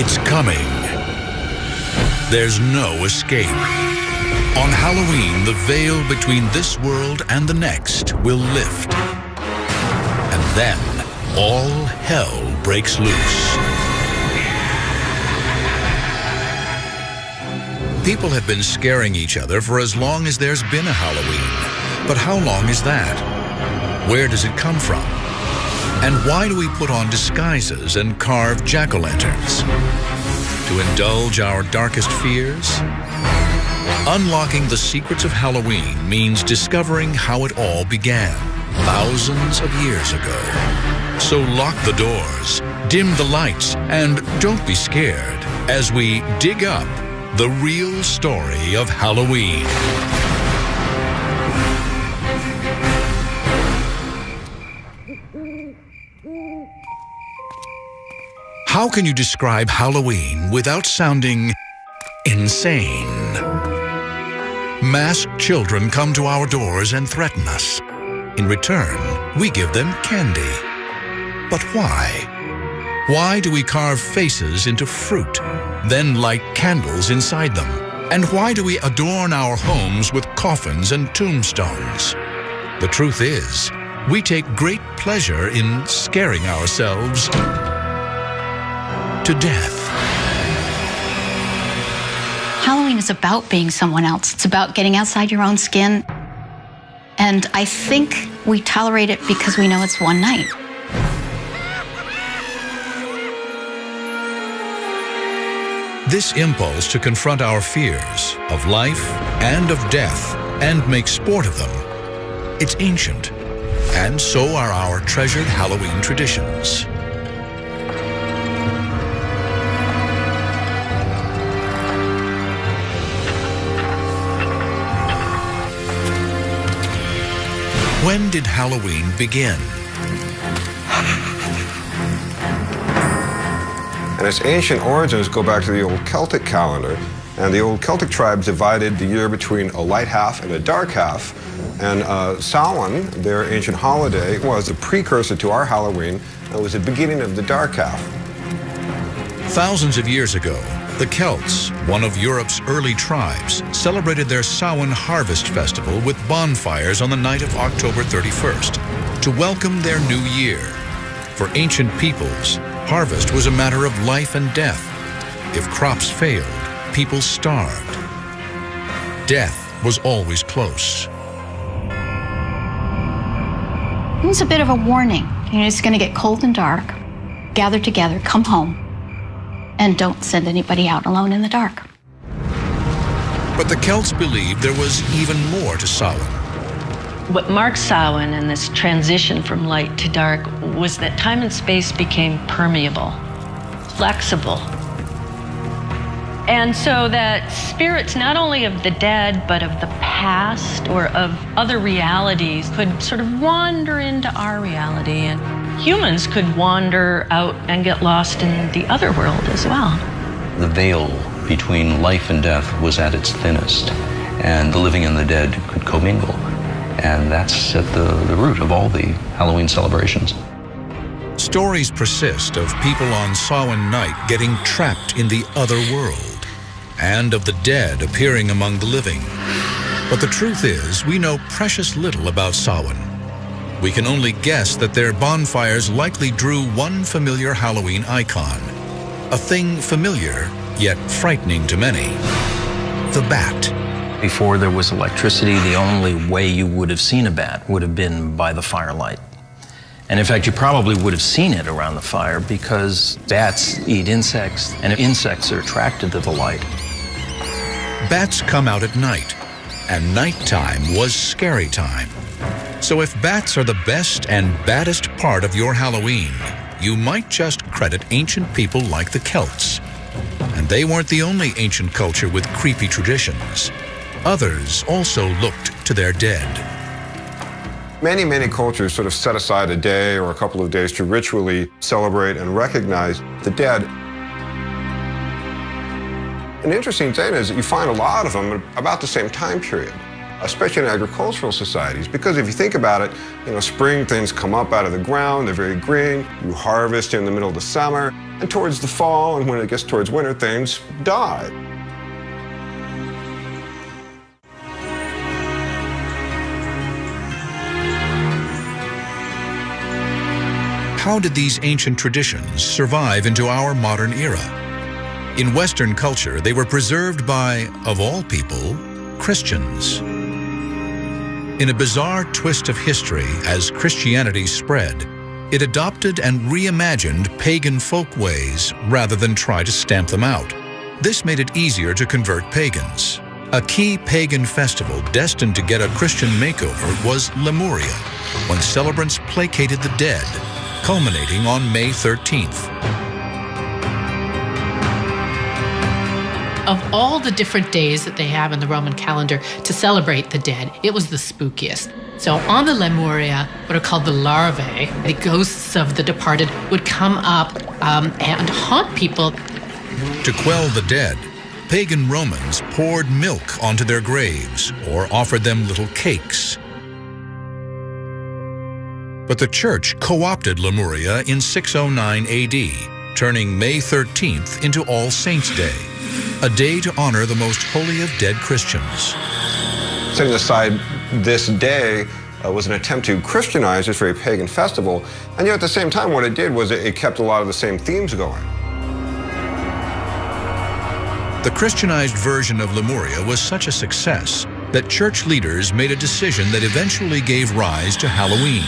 It's coming. There's no escape. On Halloween, the veil between this world and the next will lift. And then all hell breaks loose. People have been scaring each other for as long as there's been a Halloween. But how long is that? Where does it come from? And why do we put on disguises and carve jack-o'-lanterns? To indulge our darkest fears? Unlocking the secrets of Halloween means discovering how it all began thousands of years ago. So lock the doors, dim the lights, and don't be scared as we dig up the real story of Halloween. How can you describe Halloween without sounding insane? Masked children come to our doors and threaten us. In return, we give them candy. But why? Why do we carve faces into fruit, then light candles inside them? And why do we adorn our homes with coffins and tombstones? The truth is, we take great pleasure in scaring ourselves to death. Halloween is about being someone else. It's about getting outside your own skin. And I think we tolerate it because we know it's one night. This impulse to confront our fears of life and of death and make sport of them, it's ancient. And so are our treasured Halloween traditions. When did Halloween begin? And its ancient origins go back to the old Celtic calendar. And the old Celtic tribes divided the year between a light half and a dark half. And Samhain, their ancient holiday, was a precursor to our Halloween. It was the beginning of the dark half. Thousands of years ago, the Celts, one of Europe's early tribes, celebrated their Samhain harvest festival with bonfires on the night of October 31st to welcome their new year. For ancient peoples, harvest was a matter of life and death. If crops failed, people starved. Death was always close. It was a bit of a warning. You know, it's going to get cold and dark. Gather together, come home. And don't send anybody out alone in the dark. But the Celts believed there was even more to Samhain. What marked Samhain and this transition from light to dark was that time and space became permeable, flexible. And so that spirits, not only of the dead, but of the past or of other realities, could sort of wander into our reality. And humans could wander out and get lost in the other world as well. The veil between life and death was at its thinnest, and the living and the dead could commingle. And that's at the root of all the Halloween celebrations. Stories persist of people on Samhain night getting trapped in the other world, and of the dead appearing among the living. But the truth is, we know precious little about Samhain. We can only guess that their bonfires likely drew one familiar Halloween icon, a thing familiar yet frightening to many: the bat. Before there was electricity, the only way you would have seen a bat would have been by the firelight. And in fact, you probably would have seen it around the fire because bats eat insects, and insects are attracted to the light. Bats come out at night, and nighttime was scary time. So if bats are the best and baddest part of your Halloween, you might just credit ancient people like the Celts. And they weren't the only ancient culture with creepy traditions. Others also looked to their dead. Many, many cultures sort of set aside a day or a couple of days to ritually celebrate and recognize the dead. An interesting thing is that you find a lot of them at about the same time period. especially in agricultural societies. Because if you think about it, spring things come up out of the ground, they're very green, you harvest in the middle of the summer, and towards the fall, and when it gets towards winter, things die. How did these ancient traditions survive into our modern era? In Western culture, they were preserved by, of all people, Christians. In a bizarre twist of history, as Christianity spread, it adopted and reimagined pagan folkways rather than try to stamp them out. This made it easier to convert pagans. A key pagan festival destined to get a Christian makeover was Lemuria, when celebrants placated the dead, culminating on May 13th. Of all the different days that they have in the Roman calendar to celebrate the dead, it was the spookiest. So on the Lemuria, what are called the larvae, the ghosts of the departed, would come up and haunt people. To quell the dead, pagan Romans poured milk onto their graves or offered them little cakes. But the church co-opted Lemuria in 609 AD, turning May 13th into All Saints' Day, a day to honor the most holy of dead Christians. Setting aside this day was an attempt to Christianize this very pagan festival, and yet at the same time what it did was it kept a lot of the same themes going. The Christianized version of Lemuria was such a success that church leaders made a decision that eventually gave rise to Halloween.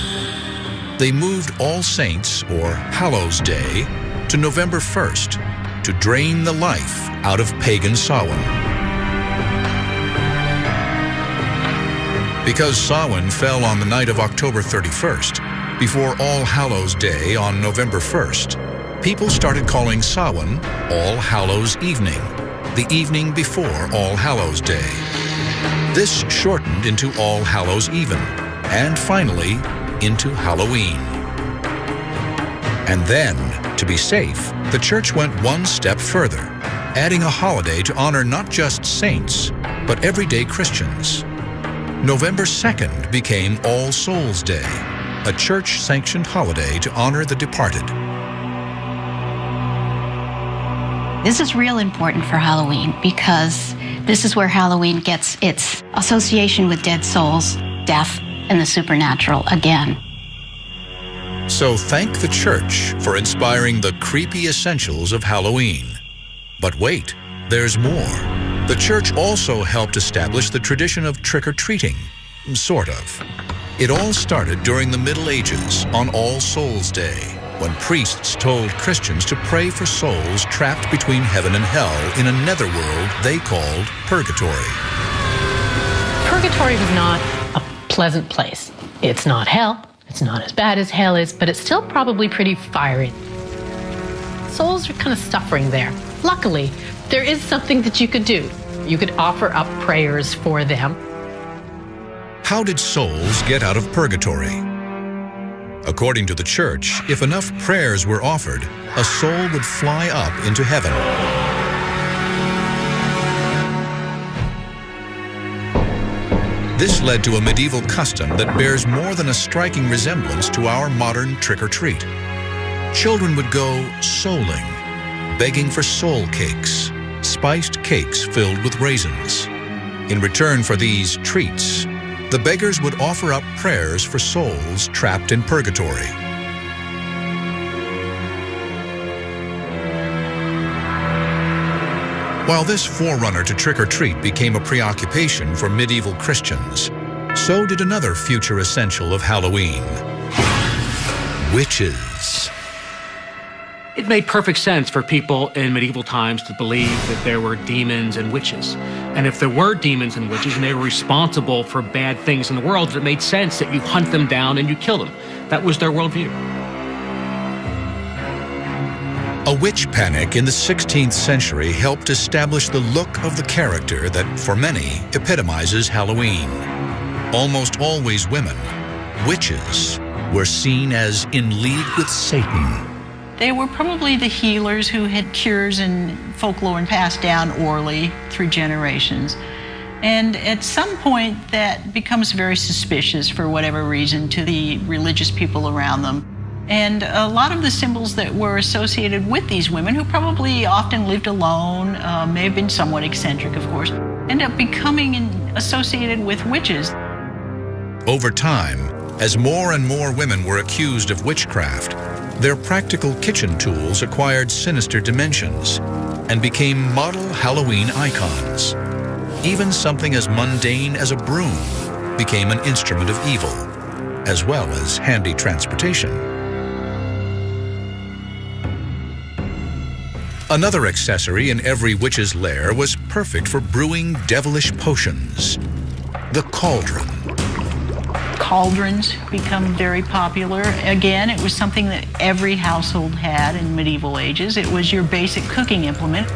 They moved All Saints, or Hallows Day, to November 1st to drain the life out of pagan Samhain. Because Samhain fell on the night of October 31st, before All Hallows Day on November 1st, people started calling Samhain All Hallows Evening, the evening before All Hallows Day. This shortened into All Hallows Even, and finally, into Halloween. And then, to be safe, the church went one step further, adding a holiday to honor not just saints, but everyday Christians. November 2nd became All Souls Day, a church-sanctioned holiday to honor the departed. This is real important for Halloween because this is where Halloween gets its association with dead souls, death, and the supernatural again. So thank the church for inspiring the creepy essentials of Halloween. But wait, there's more. The church also helped establish the tradition of trick-or-treating, sort of. It all started during the Middle Ages on All Souls Day, when priests told Christians to pray for souls trapped between heaven and hell in a netherworld they called purgatory. Purgatory was not a pleasant place. It's not hell. It's not as bad as hell is, but it's still probably pretty fiery. Souls are kind of suffering there. Luckily, there is something that you could do. You could offer up prayers for them. How did souls get out of purgatory? According to the church, if enough prayers were offered, a soul would fly up into heaven. This led to a medieval custom that bears more than a striking resemblance to our modern trick-or-treat. Children would go souling, begging for soul cakes, spiced cakes filled with raisins. In return for these treats, the beggars would offer up prayers for souls trapped in purgatory. While this forerunner to trick-or-treat became a preoccupation for medieval Christians, so did another future essential of Halloween: witches. It made perfect sense for people in medieval times to believe that there were demons and witches. And if there were demons and witches and they were responsible for bad things in the world, it made sense that you hunt them down and you kill them. That was their worldview. A witch panic in the 16th century helped establish the look of the character that, for many, epitomizes Halloween. Almost always women, witches were seen as in league with Satan. They were probably the healers who had cures and folklore and passed down orally through generations. And at some point, that becomes very suspicious for whatever reason to the religious people around them. And a lot of the symbols that were associated with these women, who probably often lived alone, may have been somewhat eccentric, of course, end up becoming associated with witches. Over time, as more and more women were accused of witchcraft, their practical kitchen tools acquired sinister dimensions and became model Halloween icons. Even something as mundane as a broom became an instrument of evil, as well as handy transportation. Another accessory in every witch's lair was perfect for brewing devilish potions: the cauldron. Cauldrons become very popular. Again, it was something that every household had in medieval ages. It was your basic cooking implement.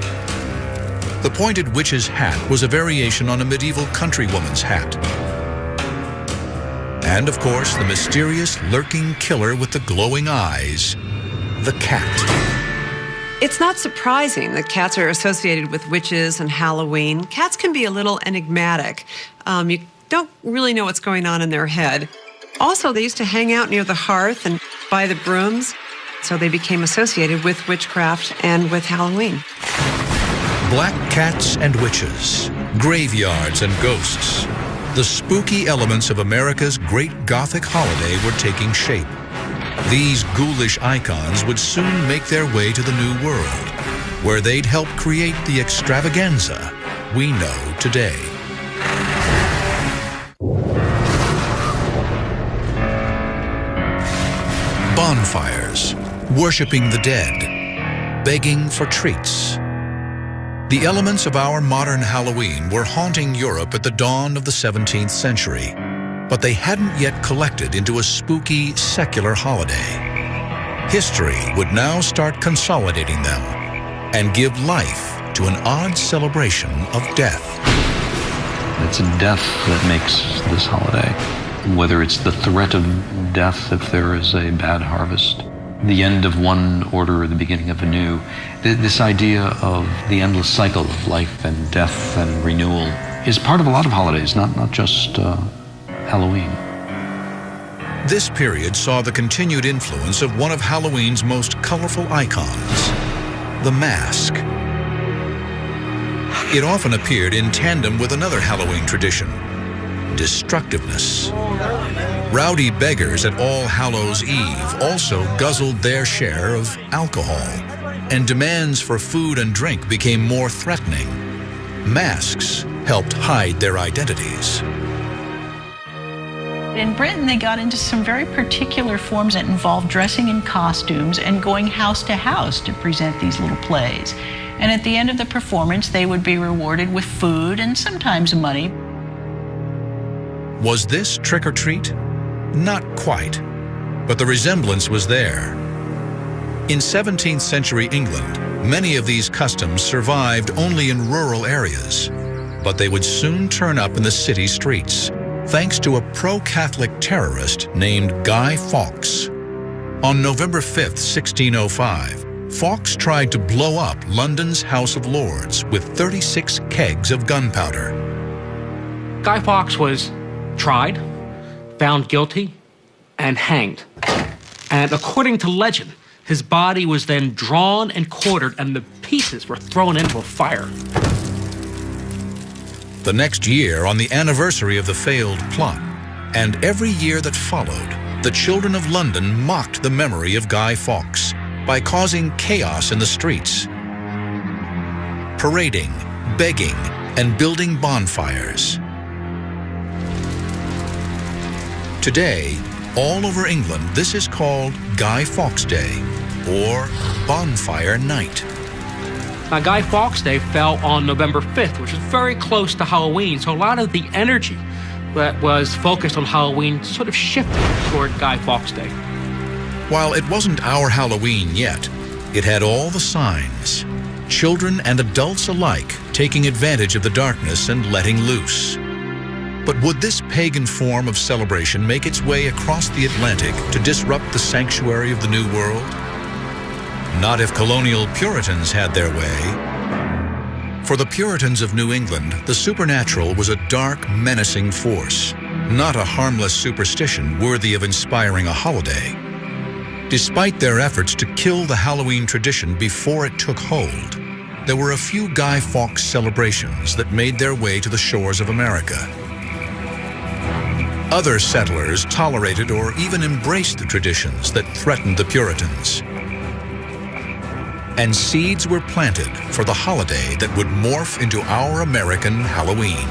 The pointed witch's hat was a variation on a medieval countrywoman's hat. And of course, the mysterious lurking killer with the glowing eyes, the cat. It's not surprising that cats are associated with witches and Halloween. Cats can be a little enigmatic. You don't really know what's going on in their head. Also, they used to hang out near the hearth and by the brooms, so they became associated with witchcraft and with Halloween. Black cats and witches, graveyards and ghosts. The spooky elements of America's great Gothic holiday were taking shape. These ghoulish icons would soon make their way to the New World, where they'd help create the extravaganza we know today. Bonfires, worshiping the dead, begging for treats. The elements of our modern Halloween were haunting Europe at the dawn of the 17th century, but they hadn't yet collected into a spooky, secular holiday. History would now start consolidating them and give life to an odd celebration of death. It's death that makes this holiday. Whether it's the threat of death if there is a bad harvest, the end of one order or the beginning of a new, this idea of the endless cycle of life and death and renewal is part of a lot of holidays, not just Halloween. This period saw the continued influence of one of Halloween's most colorful icons, the mask. It often appeared in tandem with another Halloween tradition, destructiveness. Rowdy beggars at All Hallows Eve also guzzled their share of alcohol, and demands for food and drink became more threatening. Masks helped hide their identities. In Britain, they got into some very particular forms that involved dressing in costumes and going house to house to present these little plays. And at the end of the performance, they would be rewarded with food and sometimes money. Was this trick or treat? Not quite, but the resemblance was there. In 17th century England, many of these customs survived only in rural areas, but they would soon turn up in the city streets, thanks to a pro-Catholic terrorist named Guy Fawkes. On November 5th, 1605, Fawkes tried to blow up London's House of Lords with 36 kegs of gunpowder. Guy Fawkes was tried, found guilty, and hanged. And according to legend, his body was then drawn and quartered, and the pieces were thrown into a fire. The next year, on the anniversary of the failed plot, and every year that followed, the children of London mocked the memory of Guy Fawkes by causing chaos in the streets, parading, begging, and building bonfires. Today, all over England, this is called Guy Fawkes Day, or Bonfire Night. Now, Guy Fawkes Day fell on November 5th, which is very close to Halloween, so a lot of the energy that was focused on Halloween sort of shifted toward Guy Fawkes Day. While it wasn't our Halloween yet, it had all the signs. Children and adults alike taking advantage of the darkness and letting loose. But would this pagan form of celebration make its way across the Atlantic to disrupt the sanctuary of the New World? Not if colonial Puritans had their way. For the Puritans of New England, the supernatural was a dark, menacing force, not a harmless superstition worthy of inspiring a holiday. Despite their efforts to kill the Halloween tradition before it took hold, there were a few Guy Fawkes celebrations that made their way to the shores of America. Other settlers tolerated or even embraced the traditions that threatened the Puritans. And seeds were planted for the holiday that would morph into our American Halloween.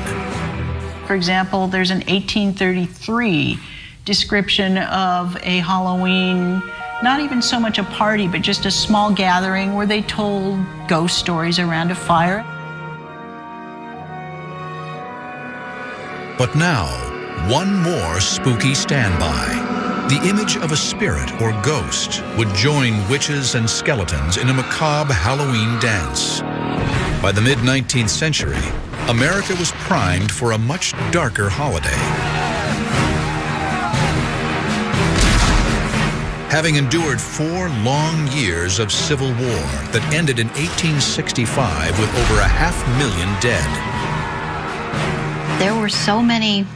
For example, there's an 1833 description of a Halloween, not even so much a party, but just a small gathering where they told ghost stories around a fire. But now, one more spooky standby. The image of a spirit or ghost would join witches and skeletons in a macabre Halloween dance. By the mid-19th century, America was primed for a much darker holiday. Having endured 4 long years of civil war that ended in 1865 with over 500,000 dead. There were so many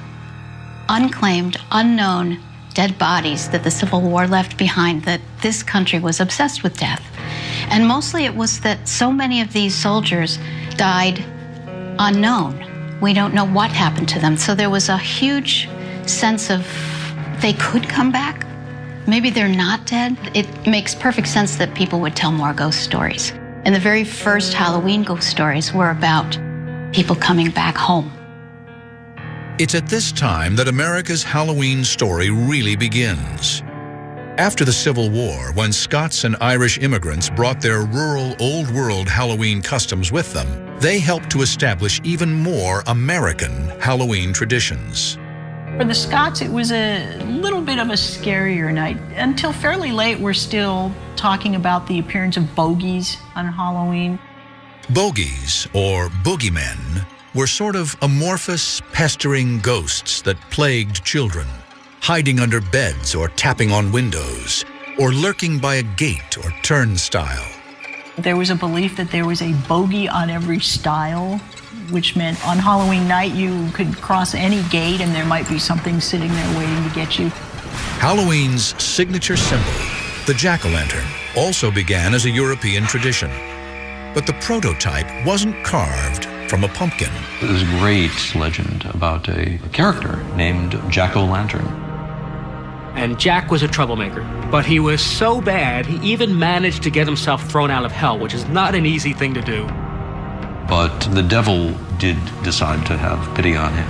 unclaimed, unknown dead bodies that the Civil War left behind that this country was obsessed with death. And mostly it was that so many of these soldiers died unknown. We don't know what happened to them. So there was a huge sense of they could come back. Maybe they're not dead. It makes perfect sense that people would tell more ghost stories. And the very first Halloween ghost stories were about people coming back home. It's at this time that America's Halloween story really begins. After the Civil War, when Scots and Irish immigrants brought their rural Old World Halloween customs with them, they helped to establish even more American Halloween traditions. For the Scots, it was a little bit of a scarier night. Until fairly late, we're still talking about the appearance of bogies on Halloween. Bogies, or boogeymen, were sort of amorphous, pestering ghosts that plagued children, hiding under beds or tapping on windows, or lurking by a gate or turnstile. There was a belief that there was a bogey on every stile, which meant on Halloween night you could cross any gate and there might be something sitting there waiting to get you. Halloween's signature symbol, the jack-o'-lantern, also began as a European tradition. But the prototype wasn't carved from a pumpkin. There's a great legend about a character named Jack-o'-lantern. And Jack was a troublemaker, but he was so bad he even managed to get himself thrown out of hell, which is not an easy thing to do. But the devil did decide to have pity on him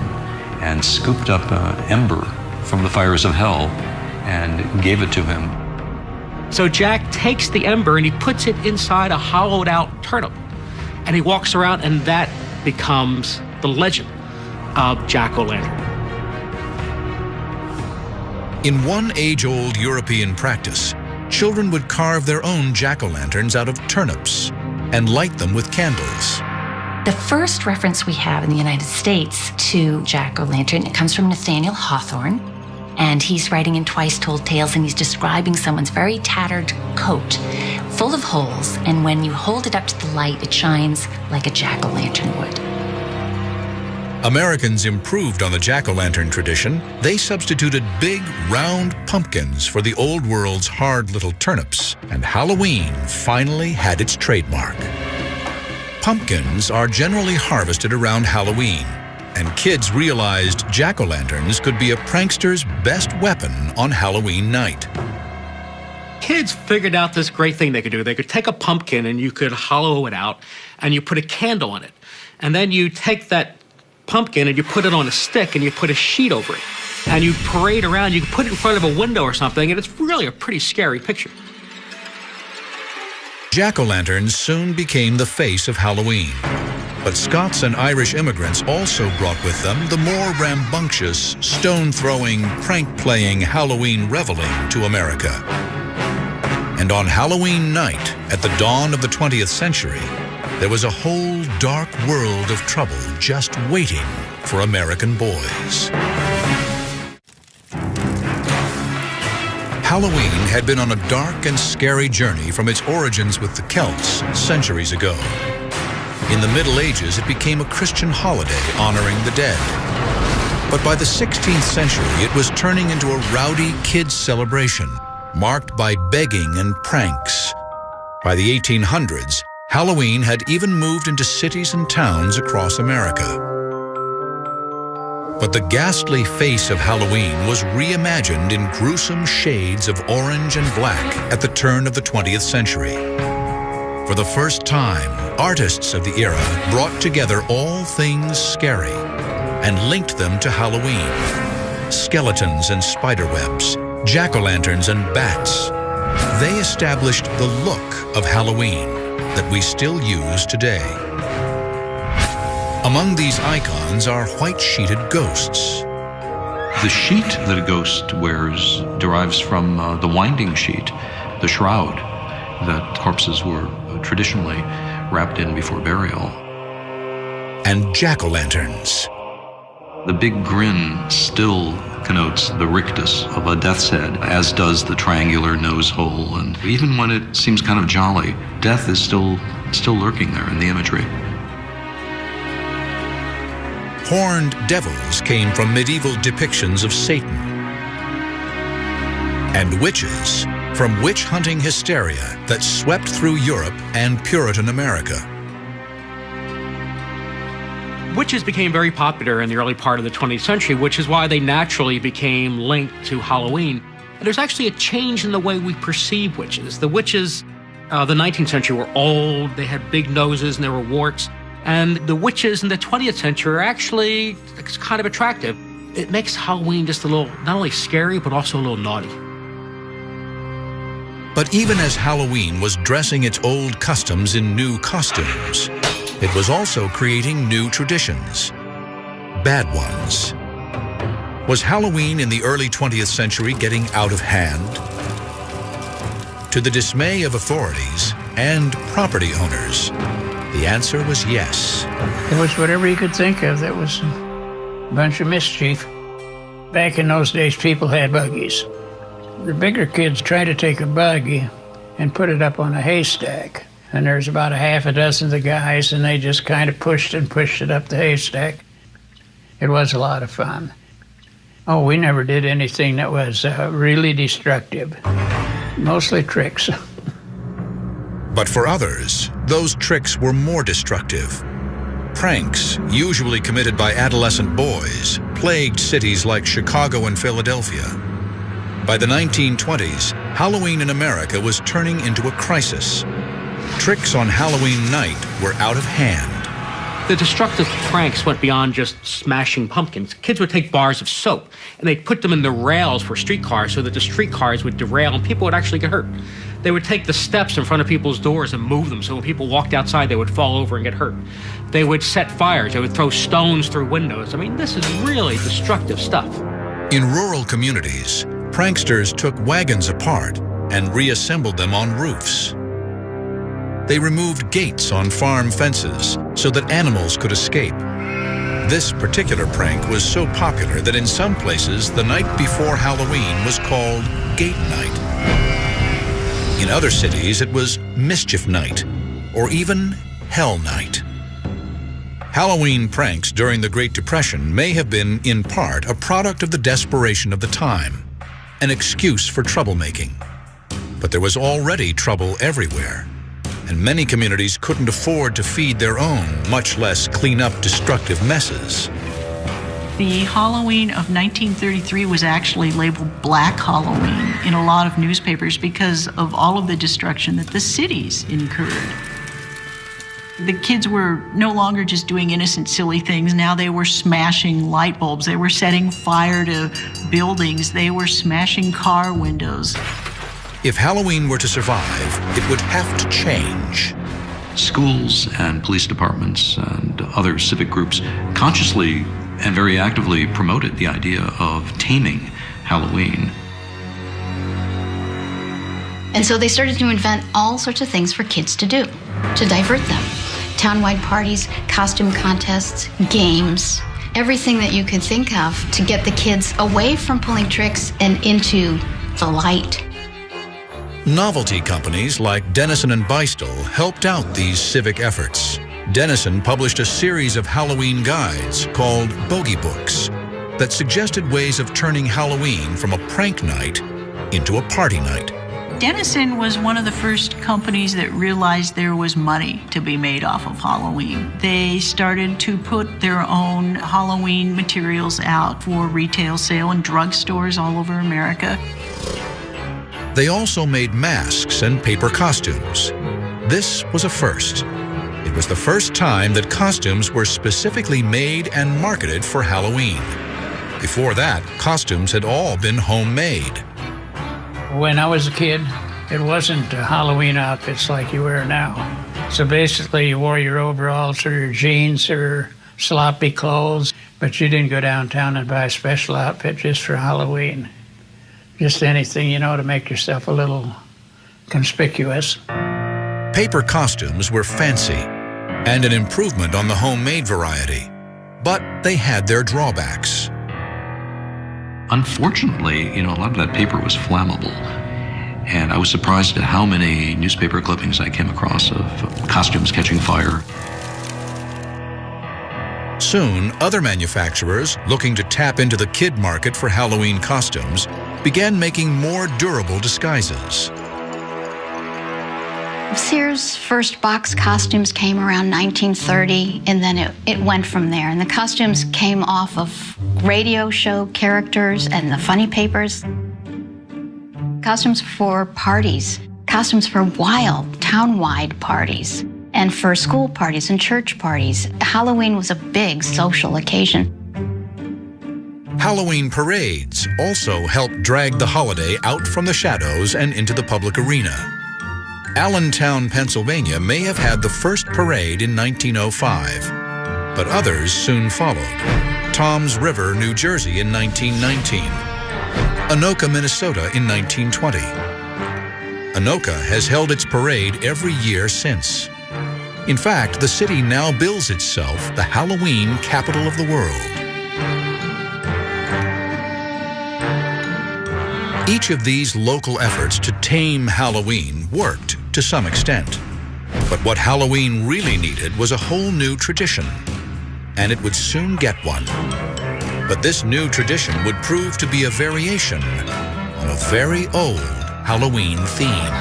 and scooped up an ember from the fires of hell and gave it to him. So Jack takes the ember and he puts it inside a hollowed out turnip. And he walks around, and that becomes the legend of Jack-o'-lantern. In one age-old European practice, children would carve their own jack-o'-lanterns out of turnips and light them with candles. The first reference we have in the United States to Jack-o'-lantern, it comes from Nathaniel Hawthorne, and he's writing in Twice Told Tales, and he's describing someone's very tattered coat full of holes, and when you hold it up to the light, it shines like a jack-o'-lantern would. Americans improved on the jack-o'-lantern tradition. They substituted big, round pumpkins for the old world's hard little turnips, and Halloween finally had its trademark. Pumpkins are generally harvested around Halloween, and kids realized jack-o'-lanterns could be a prankster's best weapon on Halloween night. Kids figured out this great thing they could do. They could take a pumpkin and you could hollow it out and you put a candle in it. And then you take that pumpkin and you put it on a stick and you put a sheet over it. And you parade around, you can put it in front of a window or something, and it's really a pretty scary picture. Jack-o'-lanterns soon became the face of Halloween. But Scots and Irish immigrants also brought with them the more rambunctious, stone-throwing, prank-playing Halloween reveling to America. And on Halloween night, at the dawn of the 20th century, there was a whole dark world of trouble just waiting for American boys. Halloween had been on a dark and scary journey from its origins with the Celts centuries ago. In the Middle Ages, it became a Christian holiday honoring the dead. But by the 16th century, it was turning into a rowdy kids' celebration, marked by begging and pranks. By the 1800s, Halloween had even moved into cities and towns across America. But the ghastly face of Halloween was reimagined in gruesome shades of orange and black at the turn of the 20th century. For the first time, artists of the era brought together all things scary and linked them to Halloween. Skeletons and spiderwebs, jack-o'-lanterns and bats. They established the look of Halloween that we still use today. Among these icons are white-sheeted ghosts. The sheet that a ghost wears derives from the winding sheet, the shroud that corpses were traditionally wrapped in before burial. And jack-o'-lanterns. The big grin still connotes the rictus of a death's head, as does the triangular nose hole. And even when it seems kind of jolly, death is still lurking there in the imagery. Horned devils came from medieval depictions of Satan. And witches from witch-hunting hysteria that swept through Europe and Puritan America. Witches became very popular in the early part of the 20th century, which is why they naturally became linked to Halloween. And there's actually a change in the way we perceive witches. The witches of the 19th century were old, they had big noses, and there were warts. And the witches in the 20th century are actually kind of attractive. It makes Halloween just a little, not only scary, but also a little naughty. But even as Halloween was dressing its old customs in new costumes, it was also creating new traditions, bad ones. Was Halloween in the early 20th century getting out of hand? To the dismay of authorities and property owners, the answer was yes. It was whatever you could think of that was a bunch of mischief. Back in those days, people had buggies. The bigger kids tried to take a buggy and put it up on a haystack. And there's about a half a dozen of the guys, and they just kind of pushed it up the haystack. It was a lot of fun. Oh, we never did anything that was really destructive. Mostly tricks. But for others, those tricks were more destructive. Pranks, usually committed by adolescent boys, plagued cities like Chicago and Philadelphia. By the 1920s, Halloween in America was turning into a crisis. Tricks on Halloween night were out of hand. The destructive pranks went beyond just smashing pumpkins. Kids would take bars of soap and they'd put them in the rails for streetcars so that the streetcars would derail and people would actually get hurt. They would take the steps in front of people's doors and move them so when people walked outside they would fall over and get hurt. They would set fires. They would throw stones through windows. I mean, this is really destructive stuff. In rural communities, pranksters took wagons apart and reassembled them on roofs. They removed gates on farm fences so that animals could escape. This particular prank was so popular that in some places, the night before Halloween was called Gate Night. In other cities, it was Mischief Night, or even Hell Night. Halloween pranks during the Great Depression may have been, in part, a product of the desperation of the time, an excuse for troublemaking. But there was already trouble everywhere, and many communities couldn't afford to feed their own, much less clean up destructive messes. The Halloween of 1933 was actually labeled Black Halloween in a lot of newspapers because of all of the destruction that the cities incurred. The kids were no longer just doing innocent, silly things. Now they were smashing light bulbs. They were setting fire to buildings. They were smashing car windows. If Halloween were to survive, it would have to change. Schools and police departments and other civic groups consciously and very actively promoted the idea of taming Halloween. And so they started to invent all sorts of things for kids to do, to divert them. Townwide parties, costume contests, games, everything that you could think of to get the kids away from pulling tricks and into the light. Novelty companies like Dennison and Beistel helped out these civic efforts. Denison published a series of Halloween guides called Bogey Books that suggested ways of turning Halloween from a prank night into a party night. Denison was one of the first companies that realized there was money to be made off of Halloween. They started to put their own Halloween materials out for retail sale in drugstores all over America. They also made masks and paper costumes. This was a first. It was the first time that costumes were specifically made and marketed for Halloween. Before that, costumes had all been homemade. When I was a kid, it wasn't Halloween outfits like you wear now. So basically, you wore your overalls or your jeans or sloppy clothes, but you didn't go downtown and buy a special outfit just for Halloween. Just anything, to make yourself a little conspicuous. Paper costumes were fancy and an improvement on the homemade variety, but they had their drawbacks. Unfortunately, a lot of that paper was flammable. And I was surprised at how many newspaper clippings I came across of costumes catching fire. Soon, other manufacturers, looking to tap into the kid market for Halloween costumes, began making more durable disguises. Sears' first box costumes came around 1930, and then it went from there. And the costumes came off of radio show characters and the funny papers. Costumes for parties, costumes for wild, town-wide parties, and for school parties and church parties. Halloween was a big social occasion. Halloween parades also helped drag the holiday out from the shadows and into the public arena. Allentown, Pennsylvania may have had the first parade in 1905, but others soon followed. Toms River, New Jersey in 1919. Anoka, Minnesota in 1920. Anoka has held its parade every year since. In fact, the city now bills itself the Halloween capital of the world. Each of these local efforts to tame Halloween worked to some extent. But what Halloween really needed was a whole new tradition, and it would soon get one. But this new tradition would prove to be a variation on a very old Halloween theme.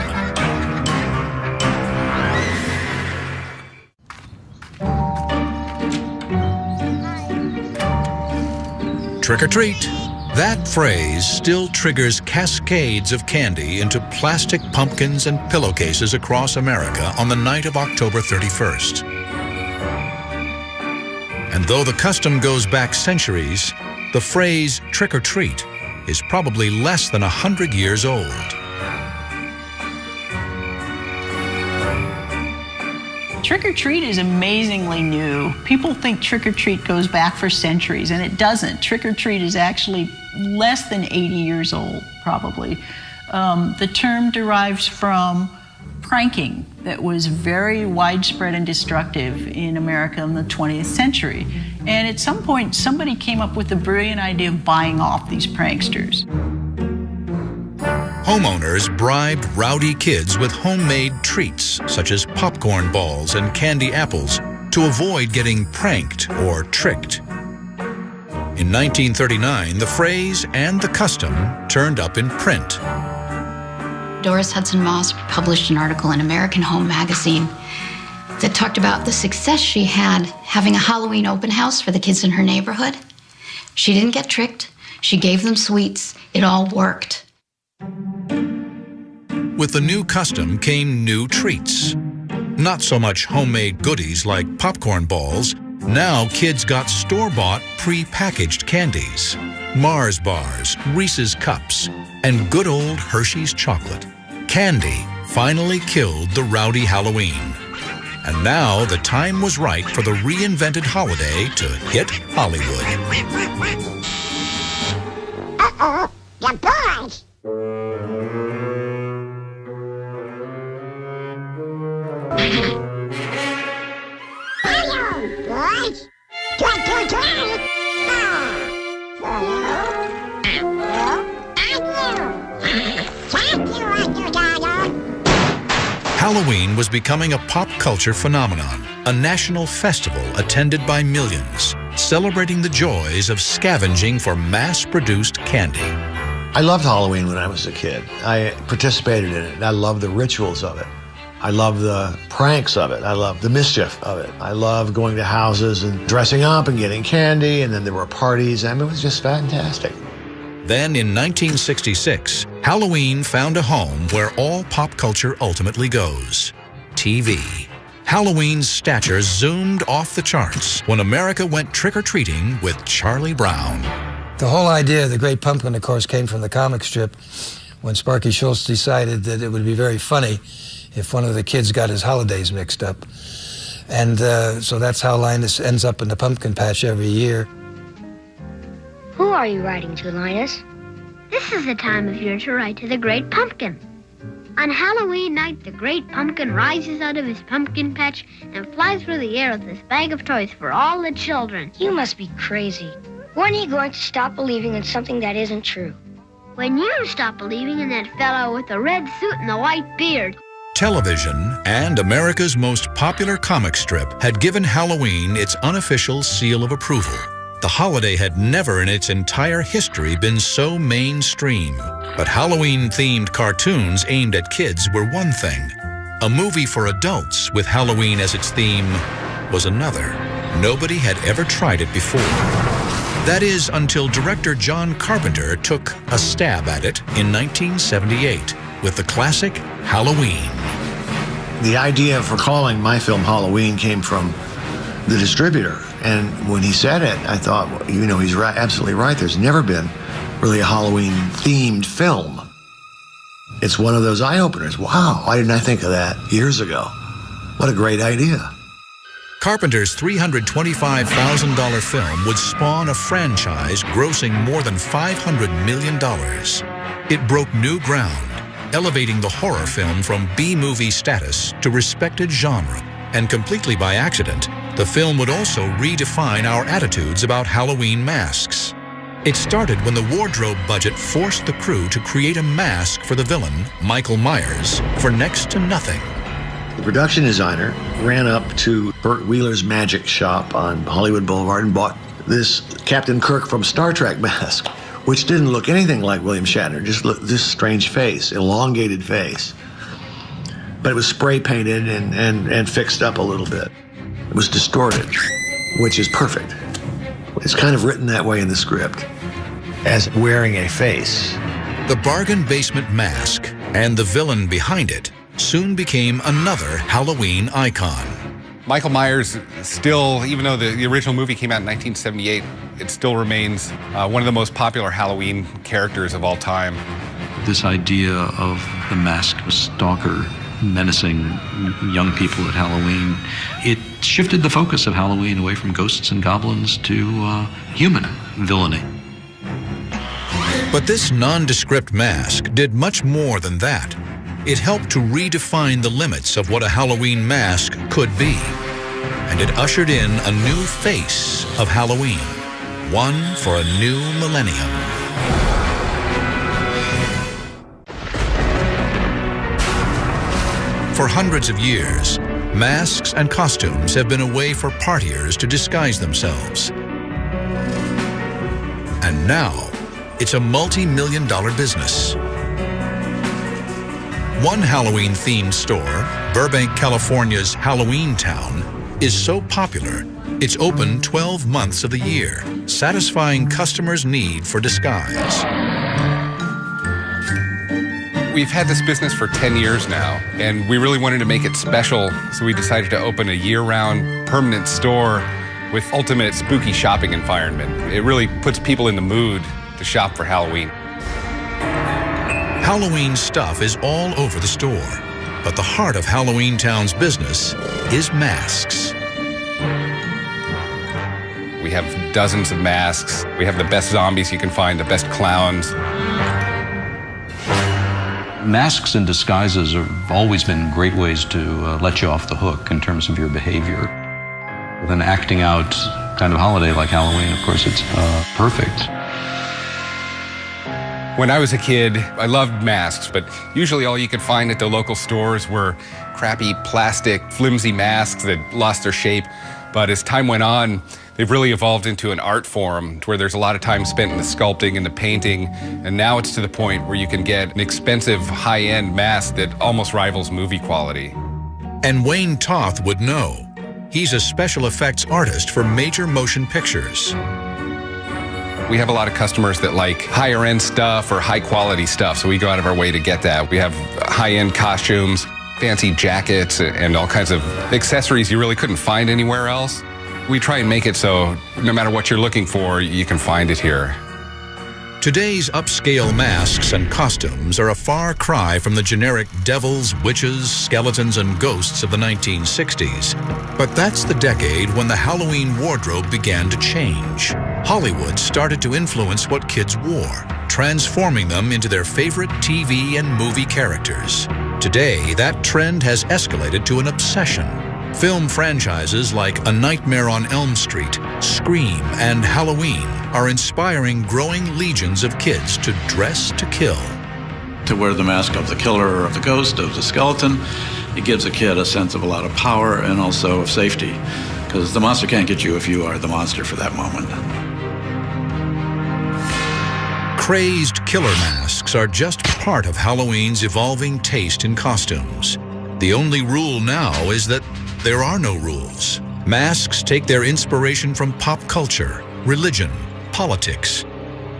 Trick or treat. That phrase still triggers cascades of candy into plastic pumpkins and pillowcases across America on the night of October 31st. And though the custom goes back centuries, the phrase trick or treat is probably less than 100 years old. Trick-or-treat is amazingly new. People think trick-or-treat goes back for centuries, and it doesn't. Trick-or-treat is actually less than 80 years old, probably. The term derives from pranking that was very widespread and destructive in America in the 20th century. And at some point, somebody came up with the brilliant idea of buying off these pranksters. Homeowners bribed rowdy kids with homemade treats, such as popcorn balls and candy apples, to avoid getting pranked or tricked. In 1939, the phrase and the custom turned up in print. Doris Hudson Moss published an article in American Home magazine that talked about the success she had having a Halloween open house for the kids in her neighborhood. She didn't get tricked. She gave them sweets. It all worked. With the new custom came new treats. Not so much homemade goodies like popcorn balls. Now kids got store-bought, pre-packaged candies. Mars bars, Reese's cups, and good old Hershey's chocolate. Candy finally killed the rowdy Halloween. And now the time was right for the reinvented holiday to hit Hollywood. Uh-oh, the boys! Hello, boys! Trick or treat! For you, Thank you, Mr. Donald! Halloween was becoming a pop culture phenomenon, a national festival attended by millions, celebrating the joys of scavenging for mass-produced candy. I loved Halloween when I was a kid. I participated in it. I loved the rituals of it. I loved the pranks of it. I loved the mischief of it. I loved going to houses and dressing up and getting candy, and then there were parties. I mean, it was just fantastic. Then in 1966, Halloween found a home where all pop culture ultimately goes: TV. Halloween's stature zoomed off the charts when America went trick-or-treating with Charlie Brown. The whole idea of the Great Pumpkin, of course, came from the comic strip when Sparky Schultz decided that it would be very funny if one of the kids got his holidays mixed up. And so that's how Linus ends up in the pumpkin patch every year. Who are you writing to, Linus? This is the time of year to write to the Great Pumpkin. On Halloween night, the Great Pumpkin rises out of his pumpkin patch and flies through the air with this bag of toys for all the children. You must be crazy. When are you going to stop believing in something that isn't true? When you stop believing in that fellow with the red suit and the white beard. Television and America's most popular comic strip had given Halloween its unofficial seal of approval. The holiday had never in its entire history been so mainstream. But Halloween-themed cartoons aimed at kids were one thing. A movie for adults with Halloween as its theme was another. Nobody had ever tried it before. That is, until director John Carpenter took a stab at it in 1978 with the classic Halloween. The idea for calling my film Halloween came from the distributor. And when he said it, I thought, well, you know, he's right, absolutely right. There's never been really a Halloween-themed film. It's one of those eye-openers. Wow, why didn't I think of that years ago? What a great idea. Carpenter's $325,000 film would spawn a franchise grossing more than $500 million. It broke new ground, elevating the horror film from B-movie status to respected genre. And completely by accident, the film would also redefine our attitudes about Halloween masks. It started when the wardrobe budget forced the crew to create a mask for the villain, Michael Myers, for next to nothing. The production designer ran up to Burt Wheeler's magic shop on Hollywood Boulevard and bought this Captain Kirk from Star Trek mask, which didn't look anything like William Shatner, just looked this strange face, elongated face. But it was spray painted and fixed up a little bit. It was distorted, which is perfect. It's kind of written that way in the script, as wearing a face. The bargain basement mask and the villain behind it soon became another Halloween icon. Michael Myers still, even though the original movie came out in 1978, it still remains one of the most popular Halloween characters of all time. This idea of the masked stalker menacing young people at Halloween, it shifted the focus of Halloween away from ghosts and goblins to human villainy. But this nondescript mask did much more than that. It helped to redefine the limits of what a Halloween mask could be. And it ushered in a new face of Halloween, one for a new millennium. For hundreds of years, masks and costumes have been a way for partiers to disguise themselves. And now, it's a multi-million-dollar business. One Halloween-themed store, Burbank, California's Halloween Town, is so popular, it's open 12 months of the year, satisfying customers' need for disguise. We've had this business for 10 years now, and we really wanted to make it special, so we decided to open a year-round permanent store with ultimate spooky shopping environment. It really puts people in the mood to shop for Halloween. Halloween stuff is all over the store, but the heart of Halloween Town's business is masks. We have dozens of masks. We have the best zombies you can find, the best clowns. Masks and disguises have always been great ways to let you off the hook in terms of your behavior. With an acting out kind of holiday like Halloween, of course, it's perfect. When I was a kid, I loved masks, but usually all you could find at the local stores were crappy plastic, flimsy masks that lost their shape. But as time went on, they've really evolved into an art form where there's a lot of time spent in the sculpting and the painting. And now it's to the point where you can get an expensive, high-end mask that almost rivals movie quality. And Wayne Toth would know. He's a special effects artist for major motion pictures. We have a lot of customers that like higher end stuff or high quality stuff, so we go out of our way to get that. We have high end costumes, fancy jackets, and all kinds of accessories you really couldn't find anywhere else. We try and make it so no matter what you're looking for, you can find it here. Today's upscale masks and costumes are a far cry from the generic devils, witches, skeletons, and ghosts of the 1960s. But that's the decade when the Halloween wardrobe began to change. Hollywood started to influence what kids wore, transforming them into their favorite TV and movie characters. Today, that trend has escalated to an obsession. Film franchises like A Nightmare on Elm Street, Scream, and Halloween are inspiring growing legions of kids to dress to kill. To wear the mask of the killer or of the ghost, of the skeleton, it gives a kid a sense of a lot of power and also of safety, because the monster can't get you if you are the monster for that moment. Crazed killer masks are just part of Halloween's evolving taste in costumes. The only rule now is that there are no rules. Masks take their inspiration from pop culture, religion, politics,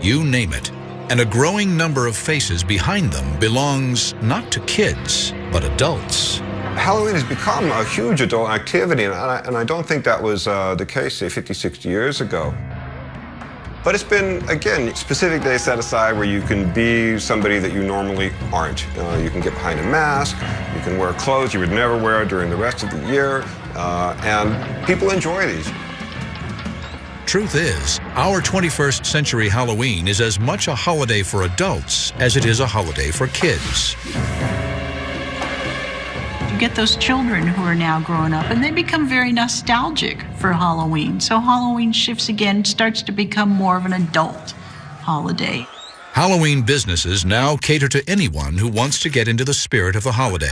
you name it. And a growing number of faces behind them belongs not to kids, but adults. Halloween has become a huge adult activity, and I don't think that was the case, say, 50, 60 years ago. But it's been, again, specific days set aside where you can be somebody that you normally aren't. You can get behind a mask, you can wear clothes you would never wear during the rest of the year, and people enjoy these. Truth is, our 21st century Halloween is as much a holiday for adults as it is a holiday for kids. You get those children who are now growing up and they become very nostalgic for Halloween. So Halloween shifts again, starts to become more of an adult holiday. Halloween businesses now cater to anyone who wants to get into the spirit of the holiday,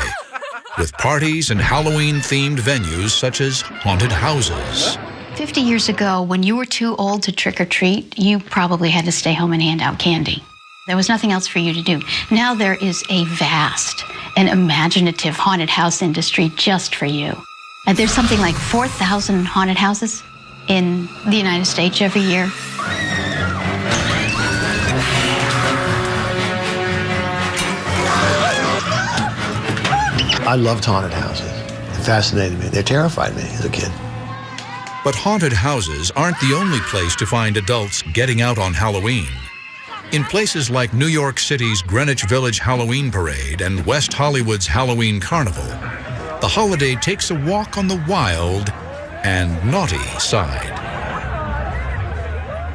with parties and Halloween-themed venues such as haunted houses. 50 years ago, when you were too old to trick or treat, you probably had to stay home and hand out candy. There was nothing else for you to do. Now there is a vast and imaginative haunted house industry just for you. And there's something like 4,000 haunted houses in the United States every year. I loved haunted houses. It fascinated me. They terrified me as a kid. But haunted houses aren't the only place to find adults getting out on Halloween. In places like New York City's Greenwich Village Halloween Parade and West Hollywood's Halloween Carnival, the holiday takes a walk on the wild and naughty side.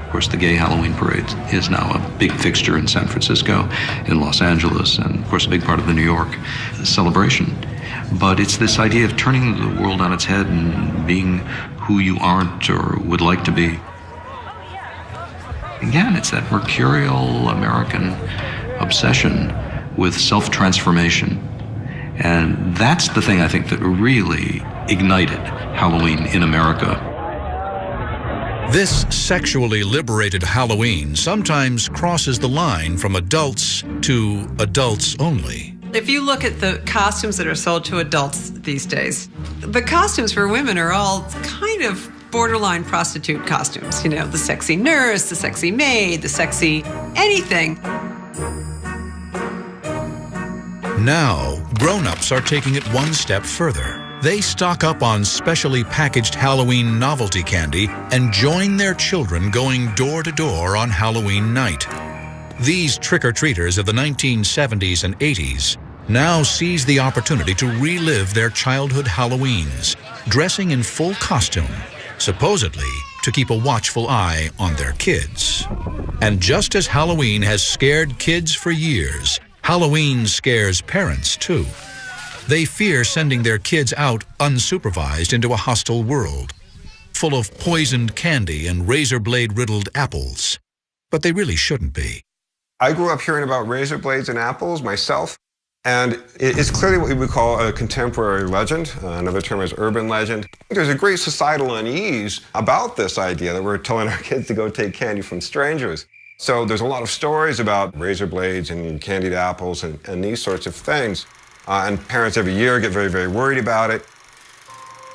Of course, the gay Halloween parade is now a big fixture in San Francisco, in Los Angeles, and of course a big part of the New York celebration. But it's this idea of turning the world on its head and being who you aren't or would like to be. Again, it's that mercurial American obsession with self-transformation. And that's the thing I think that really ignited Halloween in America. This sexually liberated Halloween sometimes crosses the line from adults to adults only. If you look at the costumes that are sold to adults these days, the costumes for women are all kind of borderline prostitute costumes. You know, the sexy nurse, the sexy maid, the sexy anything. Now, grown-ups are taking it one step further. They stock up on specially packaged Halloween novelty candy and join their children going door to door on Halloween night. These trick-or-treaters of the 1970s and 80s now seize the opportunity to relive their childhood Halloweens, dressing in full costume, supposedly to keep a watchful eye on their kids. And just as Halloween has scared kids for years, Halloween scares parents too. They fear sending their kids out unsupervised into a hostile world, full of poisoned candy and razor blade riddled apples. But they really shouldn't be. I grew up hearing about razor blades and apples myself, and it's clearly what we would call a contemporary legend. Another term is urban legend. There's a great societal unease about this idea that we're telling our kids to go take candy from strangers. So there's a lot of stories about razor blades and candied apples and these sorts of things. And parents every year get very, very worried about it.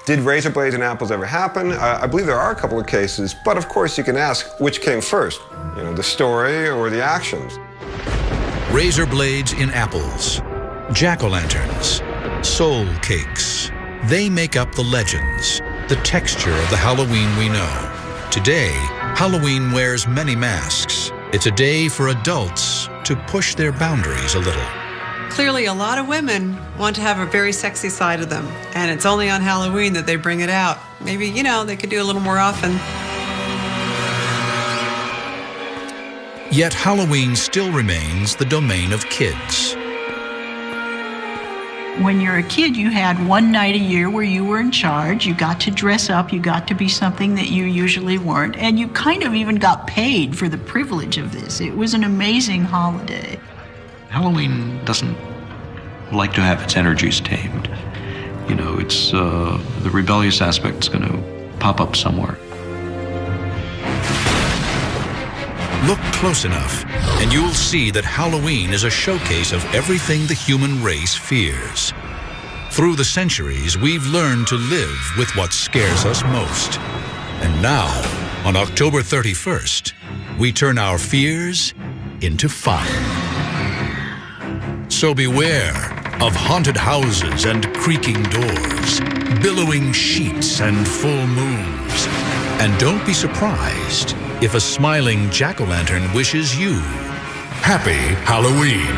Did razor blades and apples ever happen? I believe there are a couple of cases, but of course you can ask which came first, the story or the actions. Razor blades in apples, jack-o'-lanterns, soul cakes. They make up the legends, the texture of the Halloween we know. Today, Halloween wears many masks. It's a day for adults to push their boundaries a little. Clearly, a lot of women want to have a very sexy side of them, and it's only on Halloween that they bring it out. Maybe, they could do a little more often. Yet Halloween still remains the domain of kids. When you're a kid, you had one night a year where you were in charge. You got to dress up. You got to be something that you usually weren't. And you kind of even got paid for the privilege of this. It was an amazing holiday. Halloween doesn't like to have its energies tamed. It's the rebellious aspect's going to pop up somewhere. Look close enough, and you'll see that Halloween is a showcase of everything the human race fears. Through the centuries, we've learned to live with what scares us most. And now, on October 31st, we turn our fears into fun. So beware of haunted houses and creaking doors, billowing sheets and full moons. And don't be surprised if a smiling jack-o'-lantern wishes you Happy Halloween.